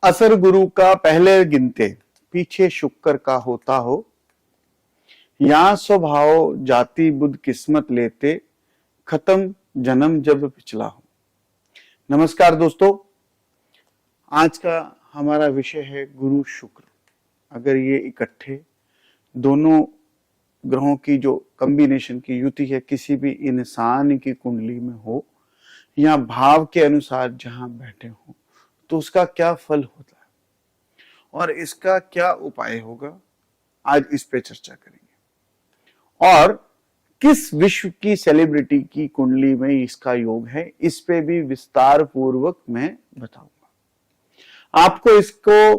असर गुरु का पहले गिनते, पीछे शुक्र का होता हो। यहाँ स्वभाव जाति बुध किस्मत लेते, खत्म जन्म जब पिछला हो। नमस्कार दोस्तों, आज का हमारा विषय है गुरु शुक्र। अगर ये इकट्ठे दोनों ग्रहों की जो कॉम्बिनेशन की युति है किसी भी इंसान की कुंडली में हो या भाव के अनुसार जहां बैठे हो तो उसका क्या फल होता है और इसका क्या उपाय होगा, आज इस पे चर्चा करेंगे। और किस विश्व की सेलिब्रिटी की कुंडली में इसका योग है, इस पे भी विस्तार पूर्वक मैं बताऊंगा। आपको इसको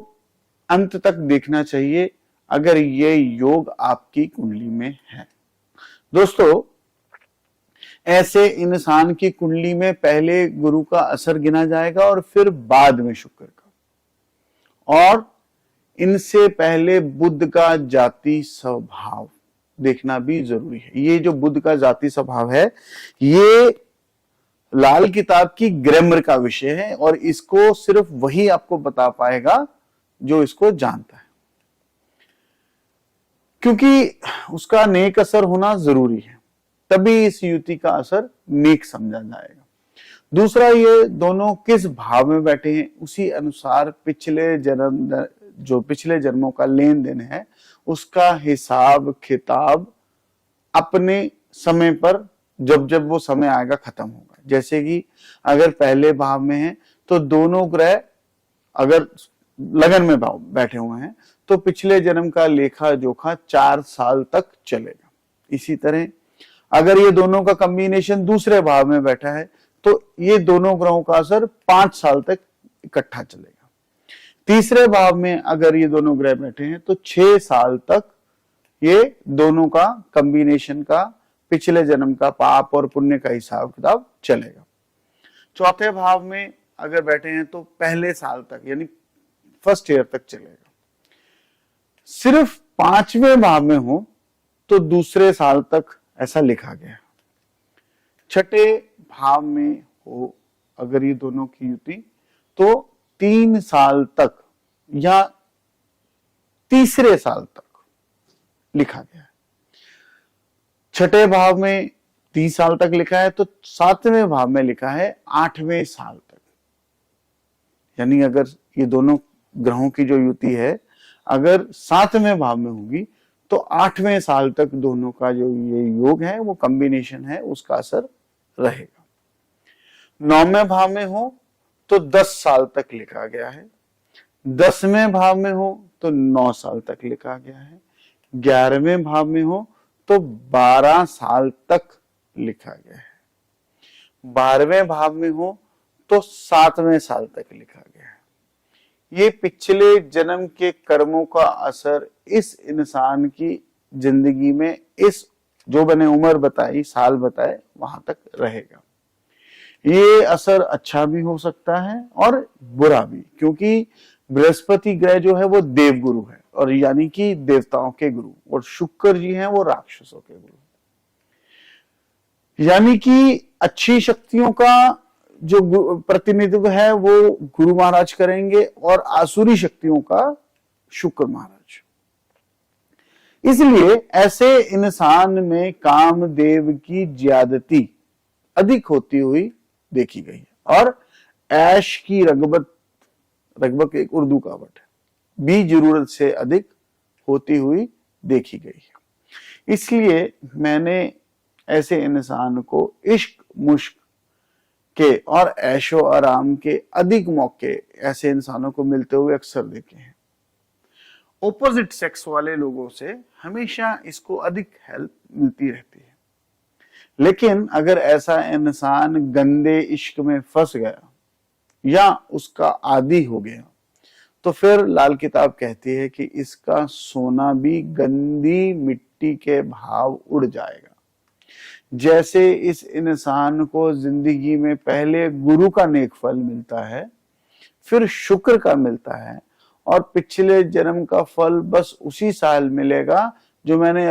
अंत तक देखना चाहिए अगर ये योग आपकी कुंडली में है। दोस्तों, ऐसे इंसान की कुंडली में पहले गुरु का असर गिना जाएगा और फिर बाद में शुक्र का, और इनसे पहले बुध का जाति स्वभाव देखना भी जरूरी है। ये जो बुध का जाति स्वभाव है, ये लाल किताब की ग्रामर का विषय है और इसको सिर्फ वही आपको बता पाएगा जो इसको जानता है, क्योंकि उसका नेक असर होना जरूरी है, तभी इस युति का असर नेक समझा जाएगा। दूसरा, ये दोनों किस भाव में बैठे हैं उसी अनुसार पिछले जन्मों का लेन देन है उसका हिसाब किताब अपने समय पर जब जब वो समय आएगा खत्म होगा। जैसे कि अगर पहले भाव में है तो दोनों ग्रह अगर लगन में बैठे हुए हैं तो पिछले जन्म का लेखा जोखा 4 साल तक चलेगा। इसी तरह अगर ये दोनों का कॉम्बिनेशन दूसरे भाव में बैठा है तो ये दोनों ग्रहों का असर 5 साल तक इकट्ठा चलेगा। तीसरे भाव में अगर ये दोनों ग्रह बैठे हैं तो 6 साल तक ये दोनों का कॉम्बिनेशन का पिछले जन्म का पाप और पुण्य का हिसाब किताब चलेगा। चौथे भाव में अगर बैठे हैं तो पहले साल तक यानी फर्स्ट ईयर तक चलेगा। सिर्फ 5वें भाव में हो तो दूसरे साल तक ऐसा लिखा गया। छठे भाव में हो अगर ये दोनों की युति तो 3 साल तक या तीसरे साल तक लिखा गया है। छठे भाव में 30 साल तक लिखा है तो 7वें भाव में लिखा है 8वें साल तक। यानी अगर ये दोनों ग्रहों की जो युति है अगर 7वें भाव में होगी तो 8वें साल तक दोनों का जो ये योग है वो कॉम्बिनेशन है उसका असर रहेगा। 9वें भाव में हो तो 10 साल तक लिखा गया है। 10वें भाव में हो तो 9 साल तक लिखा गया है। 11वें भाव में हो तो 12 साल तक लिखा गया है। 12वें भाव में हो तो 7वें साल तक लिखा गया है। ये पिछले जन्म के कर्मों का असर इस इंसान की जिंदगी में इस जो मैंने उम्र बताई, साल बताए, वहां तक रहेगा। ये असर अच्छा भी हो सकता है और बुरा भी, क्योंकि बृहस्पति ग्रह जो है वो देवगुरु है और यानी कि देवताओं के गुरु, और शुक्र जी हैं वो राक्षसों के गुरु। यानी कि अच्छी शक्तियों का जो प्रतिनिधित्व है वो गुरु महाराज करेंगे और आसुरी शक्तियों का शुक्र महाराज। इसलिए ऐसे इंसान में कामदेव की ज्यादती अधिक होती हुई देखी गई है और ऐश की रगबत एक उर्दू कहावत है, भी जरूरत से अधिक होती हुई देखी गई है। इसलिए मैंने ऐसे इंसान को इश्क मुश्क के और ऐशो आराम के अधिक मौके ऐसे इंसानों को मिलते हुए अक्सर देखे हैं। ऑपोजिट सेक्स वाले लोगों से हमेशा इसको अधिक हेल्प मिलती रहती है। लेकिन अगर ऐसा इंसान गंदे इश्क में फंस गया या उसका आदी हो गया तो फिर लाल किताब कहती है कि इसका सोना भी गंदी मिट्टी के भाव उड़ जाएगा। जैसे इस इंसान को जिंदगी में पहले गुरु का नेक फल मिलता है, फिर शुक्र का मिलता है और पिछले जन्म का फल बस उसी साल मिलेगा जो मैंने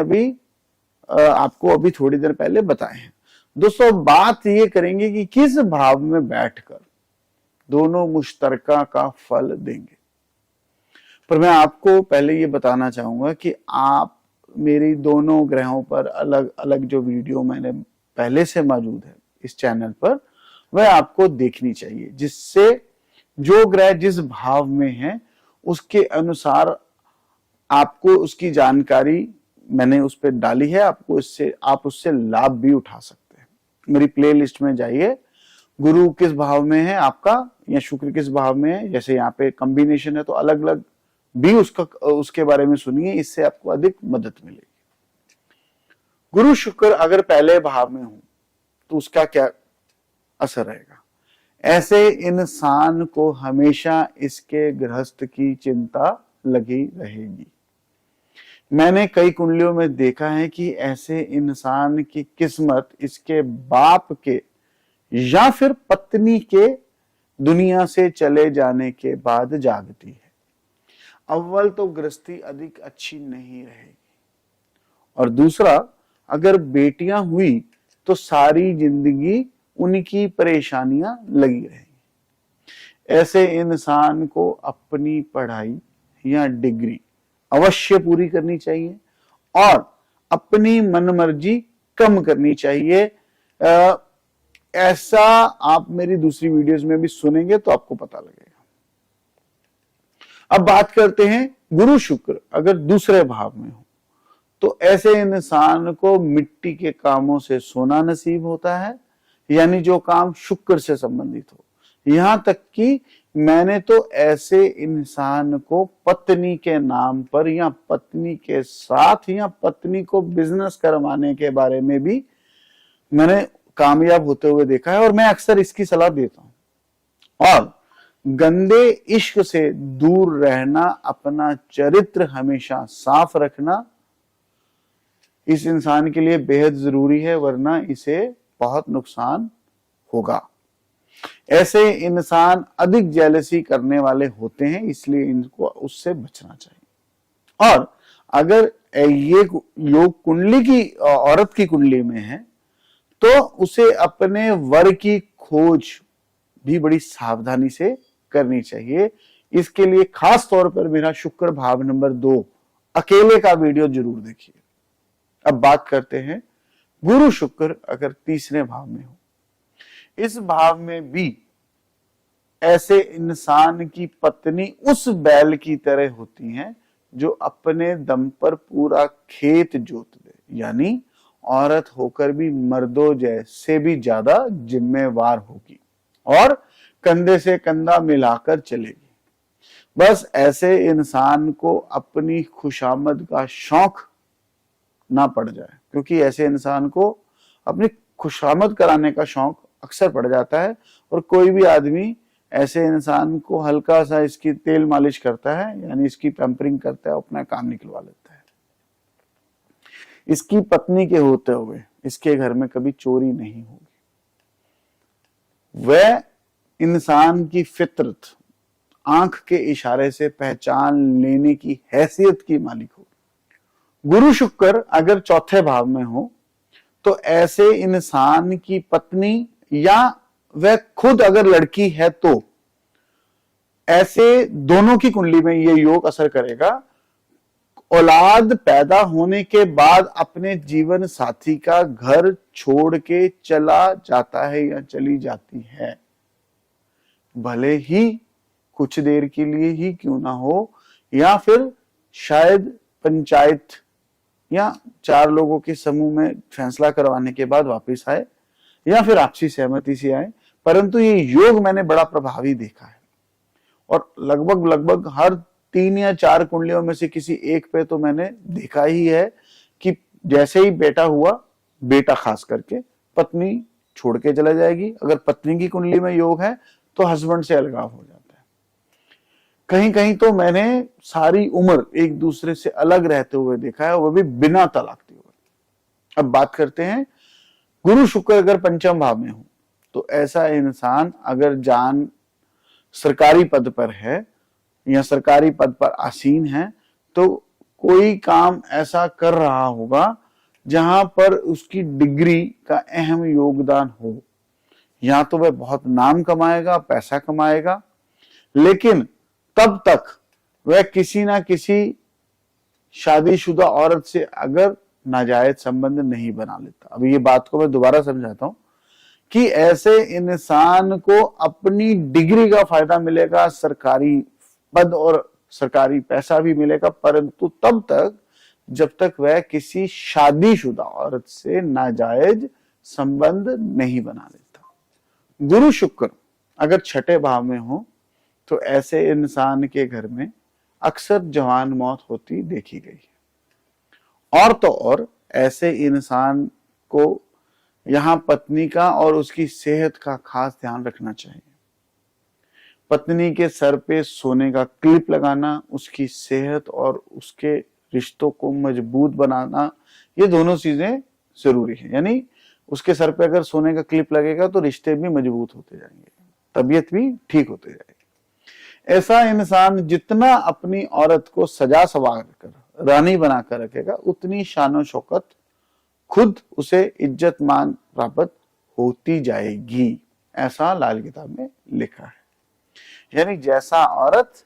आपको थोड़ी देर पहले बताए हैं। दोस्तों, बात ये करेंगे कि किस भाव में बैठकर दोनों मुश्तरका का फल देंगे। पर मैं आपको पहले ये बताना चाहूंगा कि आप मेरी दोनों ग्रहों पर अलग अलग जो वीडियो मैंने पहले से मौजूद है इस चैनल पर, वह आपको देखनी चाहिए, जिससे जो ग्रह जिस भाव में है उसके अनुसार आपको उसकी जानकारी मैंने उस पर डाली है। आप उससे लाभ भी उठा सकते हैं। मेरी प्लेलिस्ट में जाइए, गुरु किस भाव में है आपका या शुक्र किस भाव में है, जैसे यहाँ पे कॉम्बिनेशन है तो अलग अलग भी उसके बारे में सुनिए, इससे आपको अधिक मदद मिलेगी। गुरु शुक्र अगर पहले भाव में हो तो उसका क्या असर रहेगा? ऐसे इंसान को हमेशा इसके गृहस्थ की चिंता लगी रहेगी। मैंने कई कुंडलियों में देखा है कि ऐसे इंसान की किस्मत इसके बाप के या फिर पत्नी के दुनिया से चले जाने के बाद जागती है। अव्वल तो गृहस्थी अधिक अच्छी नहीं रहेगी, और दूसरा अगर बेटियां हुई तो सारी जिंदगी उनकी परेशानियां लगी रहेंगी। ऐसे इंसान को अपनी पढ़ाई या डिग्री अवश्य पूरी करनी चाहिए और अपनी मनमर्जी कम करनी चाहिए। ऐसा आप मेरी दूसरी वीडियोस में भी सुनेंगे तो आपको पता लगेगा। अब बात करते हैं गुरु शुक्र अगर दूसरे भाव में हो तो ऐसे इंसान को मिट्टी के कामों से सोना नसीब होता है, यानी जो काम शुक्र से संबंधित हो। यहां तक कि मैंने तो ऐसे इंसान को पत्नी के नाम पर या पत्नी के साथ या पत्नी को बिजनेस करवाने के बारे में भी मैंने कामयाब होते हुए देखा है, और मैं अक्सर इसकी सलाह देता हूं। और गंदे इश्क से दूर रहना, अपना चरित्र हमेशा साफ रखना इस इंसान के लिए बेहद जरूरी है, वरना इसे बहुत नुकसान होगा। ऐसे इंसान अधिक जेलसी करने वाले होते हैं, इसलिए इनको उससे बचना चाहिए। और अगर ये योग कुंडली की औरत की कुंडली में है तो उसे अपने वर की खोज भी बड़ी सावधानी से करनी चाहिए। इसके लिए खास तौर पर मेरा शुक्र भाव नंबर 2 अकेले का वीडियो जरूर देखिए। अब बात करते हैं गुरु शुक्र अगर तीसरे भाव में हो। इस भाव में भी ऐसे इंसान की पत्नी उस बैल की तरह होती है जो अपने दम पर पूरा खेत जोत दे, यानी औरत होकर भी मर्दों जैसे भी ज्यादा जिम्मेवार होगी और कंधे से कंधा मिलाकर चलेगी। बस ऐसे इंसान को अपनी खुशामद का शौक ना पड़ जाए, क्योंकि ऐसे इंसान को अपनी खुशामद कराने का शौक अक्सर पड़ जाता है, और कोई भी आदमी ऐसे इंसान को हल्का सा इसकी तेल मालिश करता है, यानी इसकी पैम्परिंग करता है, अपना काम निकलवा लेता है। इसकी पत्नी के होते हुए इसके घर में कभी चोरी नहीं होगी। वह इंसान की फितरत आंख के इशारे से पहचान लेने की हैसियत की मालिक होगी। गुरु शुक्र अगर चौथे भाव में हो तो ऐसे इंसान की पत्नी या वह खुद अगर लड़की है तो ऐसे दोनों की कुंडली में यह योग असर करेगा। औलाद पैदा होने के बाद अपने जीवन साथी का घर छोड़ के चला जाता है या चली जाती है, भले ही कुछ देर के लिए ही क्यों ना हो, या फिर शायद पंचायत या 4 लोगों के समूह में फैसला करवाने के बाद वापस आए, या फिर आपसी सहमति से आए, परंतु ये योग मैंने बड़ा प्रभावी देखा है। और लगभग हर 3 या 4 कुंडलियों में से किसी एक पे तो मैंने देखा ही है कि जैसे ही बेटा हुआ, बेटा खास करके पत्नी छोड़ के चला जाएगी। अगर पत्नी की कुंडली में योग है तो हस्बैंड से अलगाव हो जाता है। कहीं कहीं तो मैंने सारी उम्र एक दूसरे से अलग रहते हुए देखा है, वो भी बिना तलाक दिए हुए। अब बात करते हैं गुरु शुक्र अगर पंचम भाव में हो तो ऐसा इंसान अगर सरकारी पद पर है या सरकारी पद पर आसीन है तो कोई काम ऐसा कर रहा होगा जहां पर उसकी डिग्री का अहम योगदान हो। या तो वह बहुत नाम कमाएगा, पैसा कमाएगा, लेकिन तब तक वह किसी ना किसी शादीशुदा औरत से अगर नाजायज संबंध नहीं बना लेता। अब ये बात को मैं दोबारा समझाता हूं कि ऐसे इंसान को अपनी डिग्री का फायदा मिलेगा, सरकारी पद और सरकारी पैसा भी मिलेगा, परंतु तब तक जब तक वह किसी शादीशुदा औरत से नाजायज संबंध नहीं बना लेता। गुरु शुक्र अगर छठे भाव में हो तो ऐसे इंसान के घर में अक्सर जवान मौत होती देखी गई है। और तो और ऐसे इंसान को यहां पत्नी का और उसकी सेहत का खास ध्यान रखना चाहिए। पत्नी के सर पे सोने का क्लिप लगाना उसकी सेहत और उसके रिश्तों को मजबूत बनाना, ये दोनों चीजें जरूरी है। यानी उसके सर पे अगर सोने का क्लिप लगेगा तो रिश्ते भी मजबूत होते जाएंगे, तबीयत भी ठीक होते जाएगी। ऐसा इंसान जितना अपनी औरत को सजा सवार कर रानी बनाकर रखेगा उतनी शान शौकत खुद उसे इज्जत मान प्राप्त होती जाएगी, ऐसा लाल किताब में लिखा है। यानी जैसा औरत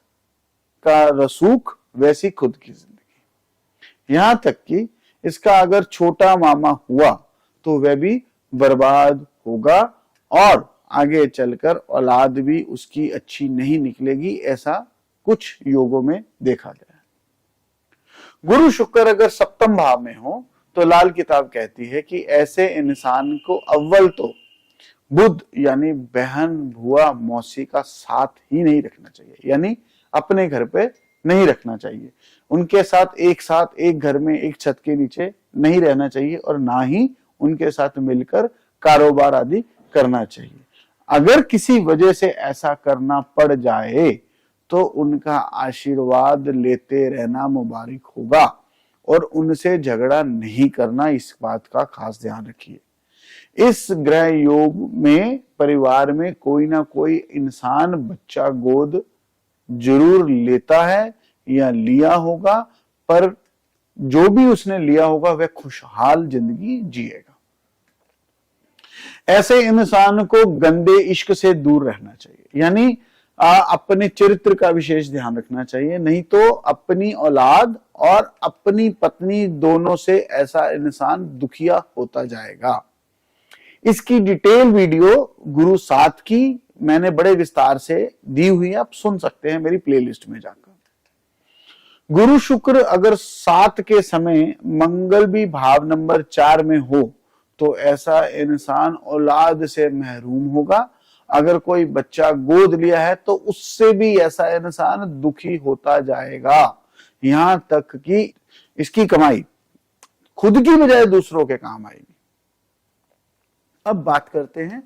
का रसूख वैसी खुद की जिंदगी। यहां तक कि इसका अगर छोटा मामा हुआ तो वह भी बर्बाद होगा और आगे चलकर औलाद भी उसकी अच्छी नहीं निकलेगी, ऐसा कुछ योगों में देखा गया है। गुरु शुक्र अगर सप्तम भाव में हो तो लाल किताब कहती है कि ऐसे इंसान को अव्वल तो बुध यानी बहन बुआ मौसी का साथ ही नहीं रखना चाहिए, यानी अपने घर पे नहीं रखना चाहिए। उनके साथ एक घर में एक छत के नीचे नहीं रहना चाहिए और ना ही उनके साथ मिलकर कारोबार आदि करना चाहिए। अगर किसी वजह से ऐसा करना पड़ जाए तो उनका आशीर्वाद लेते रहना मुबारक होगा और उनसे झगड़ा नहीं करना, इस बात का खास ध्यान रखिए। इस ग्रह योग में परिवार में कोई ना कोई इंसान बच्चा गोद जरूर लेता है या लिया होगा, पर जो भी उसने लिया होगा वह खुशहाल जिंदगी जिएगा। ऐसे इंसान को गंदे इश्क से दूर रहना चाहिए, यानी अपने चरित्र का विशेष ध्यान रखना चाहिए, नहीं तो अपनी औलाद और अपनी पत्नी दोनों से ऐसा इंसान दुखिया होता जाएगा। इसकी डिटेल वीडियो गुरु 7 की मैंने बड़े विस्तार से दी हुई है, आप सुन सकते हैं मेरी प्लेलिस्ट में जाकर। गुरु शुक्र अगर 7 के समय मंगल भी भाव नंबर 4 में हो तो ऐसा इंसान औलाद से महरूम होगा। अगर कोई बच्चा गोद लिया है तो उससे भी ऐसा इंसान दुखी होता जाएगा, यहां तक कि इसकी कमाई खुद की बजाय दूसरों के काम आएगी। अब बात करते हैं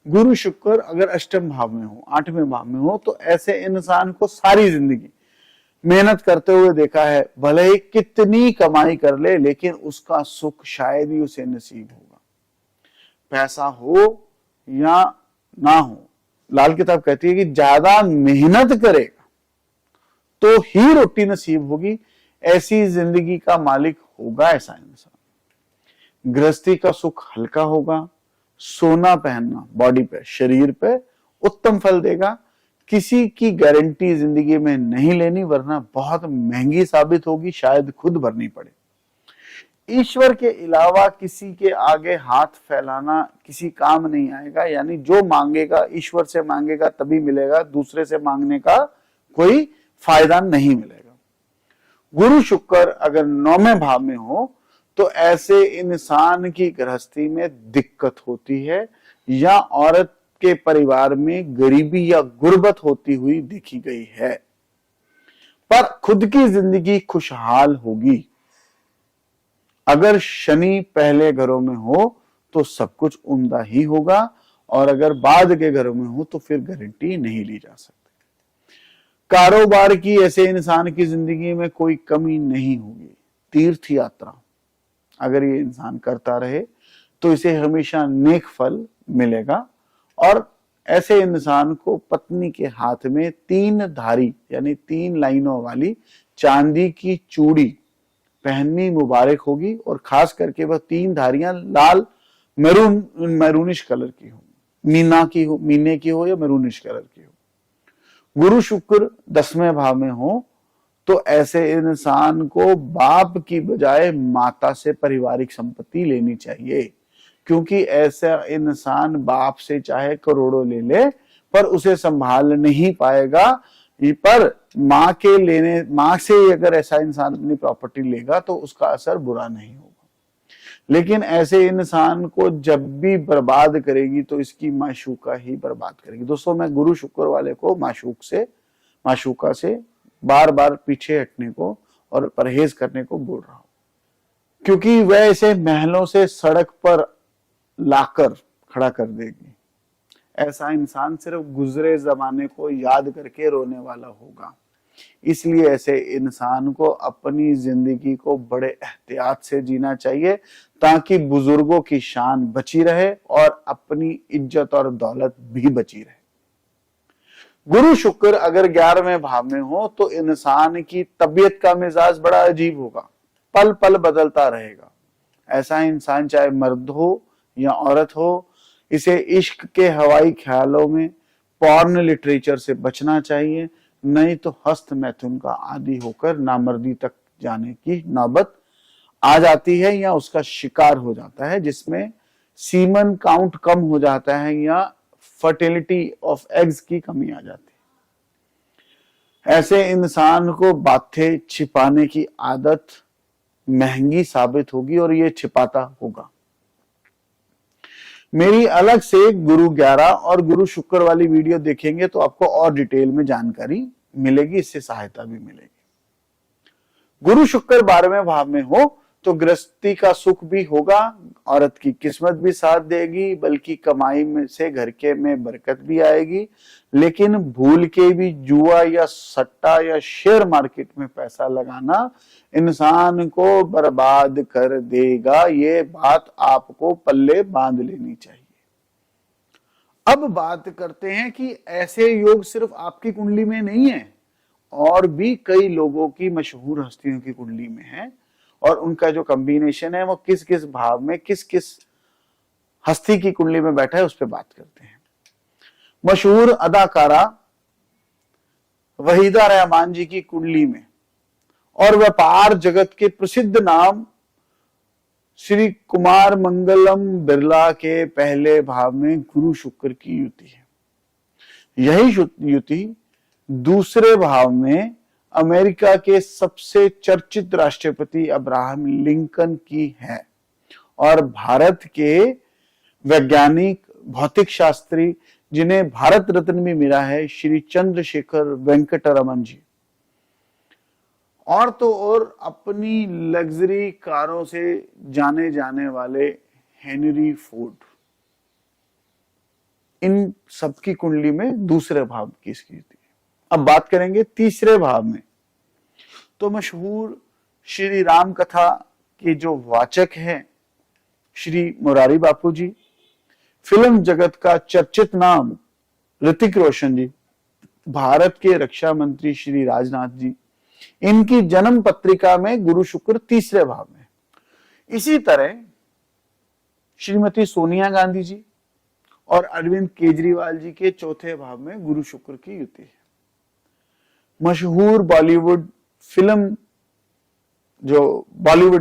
गुरु शुक्र अगर अष्टम भाव में हो, 8वें भाव में हो तो ऐसे इंसान को सारी जिंदगी मेहनत करते हुए देखा है, भले ही कितनी कमाई कर ले लेकिन उसका सुख शायद ही उसे नसीब होगा। पैसा हो या ना हो, लाल किताब कहती है कि ज्यादा मेहनत करेगा तो ही रोटी नसीब होगी, ऐसी जिंदगी का मालिक होगा ऐसा इंसान। गृहस्थी का सुख हल्का होगा, सोना पहनना बॉडी पे शरीर पे उत्तम फल देगा। किसी की गारंटी जिंदगी में नहीं लेनी वरना बहुत महंगी साबित होगी, शायद खुद भरनी पड़े। ईश्वर के अलावा किसी के आगे हाथ फैलाना किसी काम नहीं आएगा, यानी जो मांगेगा ईश्वर से मांगेगा तभी मिलेगा, दूसरे से मांगने का कोई फायदा नहीं मिलेगा। गुरु शुक्र अगर 9वें भाव में हो तो ऐसे इंसान की गृहस्थी में दिक्कत होती है या औरत के परिवार में गरीबी या गुर्बत होती हुई देखी गई है, पर खुद की जिंदगी खुशहाल होगी। अगर शनि पहले घरों में हो तो सब कुछ उम्दा ही होगा और अगर बाद के घरों में हो तो फिर गारंटी नहीं ली जा सकती। कारोबार की ऐसे इंसान की जिंदगी में कोई कमी नहीं होगी। तीर्थ यात्रा अगर ये इंसान करता रहे तो इसे हमेशा नेक फल मिलेगा और ऐसे इंसान को पत्नी के हाथ में 3 धारी यानी 3 लाइनों वाली चांदी की चूड़ी पहननी मुबारक होगी और खास करके वह 3 धारियां लाल मैरूनिश कलर की हो, मीने की हो या मैरूनिश कलर की हो। गुरु शुक्र 10वें भाव में हो तो ऐसे इंसान को बाप की बजाय माता से पारिवारिक संपत्ति लेनी चाहिए, क्योंकि ऐसा इंसान बाप से चाहे करोड़ों ले ले पर उसे संभाल नहीं पाएगा। पर माँ से अगर ऐसा इंसान अपनी प्रॉपर्टी लेगा तो उसका असर बुरा नहीं होगा। लेकिन ऐसे इंसान को जब भी बर्बाद करेगी तो इसकी माशूका ही बर्बाद करेगी। दोस्तों, मैं गुरु शुक्र वाले को माशूका से बार बार पीछे हटने को और परहेज करने को बोल रहा हूं, क्योंकि वह इसे महलों से सड़क पर लाकर खड़ा कर देगी। ऐसा इंसान सिर्फ गुजरे जमाने को याद करके रोने वाला होगा। इसलिए ऐसे इंसान को अपनी जिंदगी को बड़े एहतियात से जीना चाहिए, ताकि बुजुर्गों की शान बची रहे और अपनी इज्जत और दौलत भी बची रहे। गुरु शुक्र अगर 11वें भाव में हो तो इंसान की तबीयत का मिजाज बड़ा अजीब होगा, पल पल बदलता रहेगा। ऐसा इंसान चाहे मर्द हो या औरत हो, इसे इश्क के हवाई ख्यालों में, पॉर्न लिटरेचर से बचना चाहिए, नहीं तो हस्त मैथुन का आदी होकर नामर्दी तक जाने की नौबत आ जाती है या उसका शिकार हो जाता है, जिसमें सीमन काउंट कम हो जाता है या फर्टिलिटी ऑफ एग्स की कमी आ जाती है। ऐसे इंसान को बातें छिपाने की आदत महंगी साबित होगी और ये छिपाता होगा। मेरी अलग से गुरु 11 और गुरु शुक्र वाली वीडियो देखेंगे तो आपको और डिटेल में जानकारी मिलेगी, इससे सहायता भी मिलेगी। गुरु शुक्र 12वें भाव में हो तो गृहस्थी का सुख भी होगा, औरत की किस्मत भी साथ देगी, बल्कि कमाई में से घर के में बरकत भी आएगी। लेकिन भूल के भी जुआ या सट्टा या शेयर मार्केट में पैसा लगाना इंसान को बर्बाद कर देगा। ये बात आपको पल्ले बांध लेनी चाहिए। अब बात करते हैं कि ऐसे योग सिर्फ आपकी कुंडली में नहीं है, और भी कई लोगों की, मशहूर हस्तियों की कुंडली में है, और उनका जो कॉम्बिनेशन है वो किस किस भाव में किस किस हस्ती की कुंडली में बैठा है उस पर बात करते हैं। मशहूर अदाकारा वहीदा रहमान जी की कुंडली में और व्यापार जगत के प्रसिद्ध नाम श्री कुमार मंगलम बिरला के पहले भाव में गुरु शुक्र की युति है। यही युति दूसरे भाव में अमेरिका के सबसे चर्चित राष्ट्रपति अब्राहम लिंकन की है, और भारत के वैज्ञानिक भौतिक शास्त्री जिन्हें भारत रत्न भी मिला है, श्री चंद्रशेखर वेंकटरमन जी, और तो और अपनी लग्जरी कारों से जाने जाने वाले हेनरी फोर्ड, इन सबकी कुंडली में दूसरे भाव की स्थिति है। अब बात करेंगे तीसरे भाव में, तो मशहूर श्री राम कथा के जो वाचक हैं श्री मुरारी बापू जी, फिल्म जगत का चर्चित नाम ऋतिक रोशन जी, भारत के रक्षा मंत्री श्री राजनाथ जी, इनकी जन्म पत्रिका में गुरु शुक्र तीसरे भाव में। इसी तरह श्रीमती सोनिया गांधी जी और अरविंद केजरीवाल जी के चौथे भाव में गुरु शुक्र की युति है। मशहूर बॉलीवुड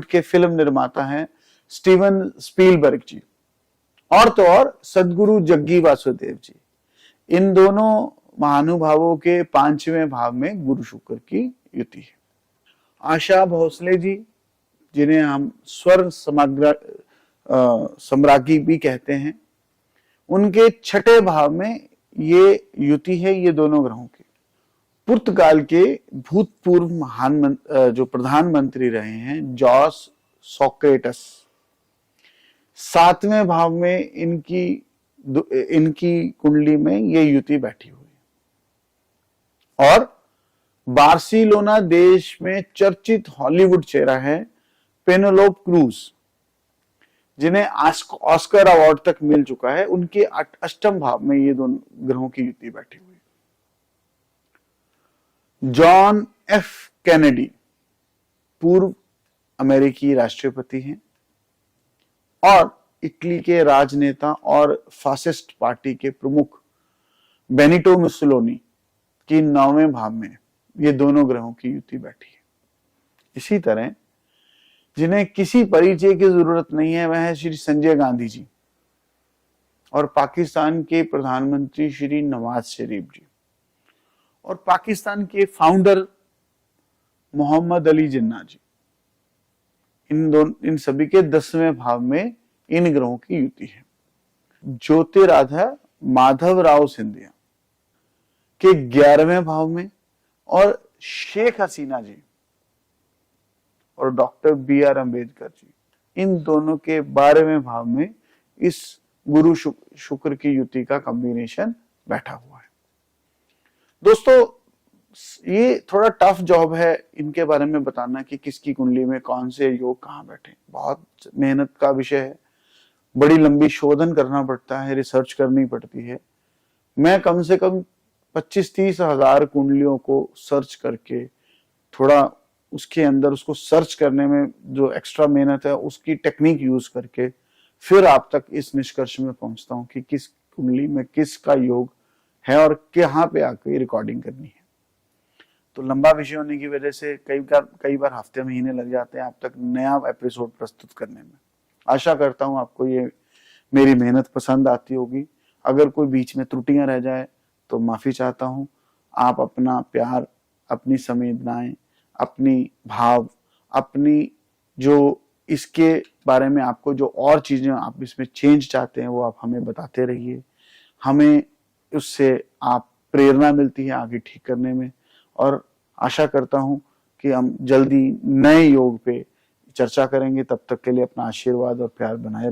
के फिल्म निर्माता हैं स्टीवन स्पीलबर्ग जी, और तो और सदगुरु जग्गी वासुदेव जी, इन दोनों महानुभावों के 5वें भाव में गुरु शुक्र की युति है। आशा भोसले जी, जिन्हें हम स्वर सम्राज्ञी भी कहते हैं, उनके 6ठे भाव में ये युति है। ये दोनों ग्रहों की पुर्तगाल के भूतपूर्व महान जो प्रधानमंत्री रहे हैं जॉर्ज सोक्रेटस, 7वें भाव में इनकी कुंडली में ये युति बैठी हुई। और बार्सिलोना देश में चर्चित हॉलीवुड चेहरा है पेनेलोप क्रूज, जिन्हें ऑस्कर अवार्ड तक मिल चुका है, उनके 8वें भाव में ये दोनों ग्रहों की युति बैठी हुई। जॉन एफ कैनेडी पूर्व अमेरिकी राष्ट्रपति हैं, और इटली के राजनेता और फासिस्ट पार्टी के प्रमुख बेनिटो मुसोलिनी की 9वें भाव में ये दोनों ग्रहों की युति बैठी है। इसी तरह जिन्हें किसी परिचय की जरूरत नहीं है वह है श्री संजय गांधी जी और पाकिस्तान के प्रधानमंत्री श्री नवाज शरीफ जी और पाकिस्तान के फाउंडर मोहम्मद अली जिन्ना जी। इन सभी के 10वें भाव में इन ग्रहों की युति है। ज्योतिराधा माधव राव सिंधिया के 11वें भाव में और शेख हसीना जी और डॉक्टर B.R. अम्बेडकर जी, इन दोनों के 12वें भाव में इस गुरु शुक्र की युति का कॉम्बिनेशन बैठा हुआ है। दोस्तों, ये थोड़ा टफ जॉब है इनके बारे में बताना कि किसकी कुंडली में कौन से योग कहाँ बैठे। बहुत मेहनत का विषय है, बड़ी लंबी शोधन करना पड़ता है, रिसर्च करनी पड़ती है। मैं कम से कम 25-30 हजार कुंडलियों को सर्च करके थोड़ा उसके अंदर उसको सर्च करने में जो एक्स्ट्रा मेहनत है उसकी टेक्निक यूज करके फिर आप तक इस निष्कर्ष में पहुंचता हूं कि किस कुंडली में किसका योग है और कहाँ पे आके रिकॉर्डिंग करनी है। तो लंबा विषय होने की वजह से कई बार हफ्ते महीने लग जाते हैं आप तक नया एपिसोड प्रस्तुत करने में। आशा करता हूं आपको ये मेरी मेहनत पसंद आती होगी। अगर कोई बीच में त्रुटियां रह जाए तो माफी चाहता हूं। आप अपना प्यार, अपनी संवेदनाएं, अपनी भाव, अपनी जो इसके बारे में आपको जो और चीजें आप इसमें चेंज चाहते हैं वो आप हमें बताते रहिए। हमें उससे आप प्रेरणा मिलती है आगे ठीक करने में और आशा करता हूं कि हम जल्दी नए योग पे चर्चा करेंगे। तब तक के लिए अपना आशीर्वाद और प्यार बनाए रखिए।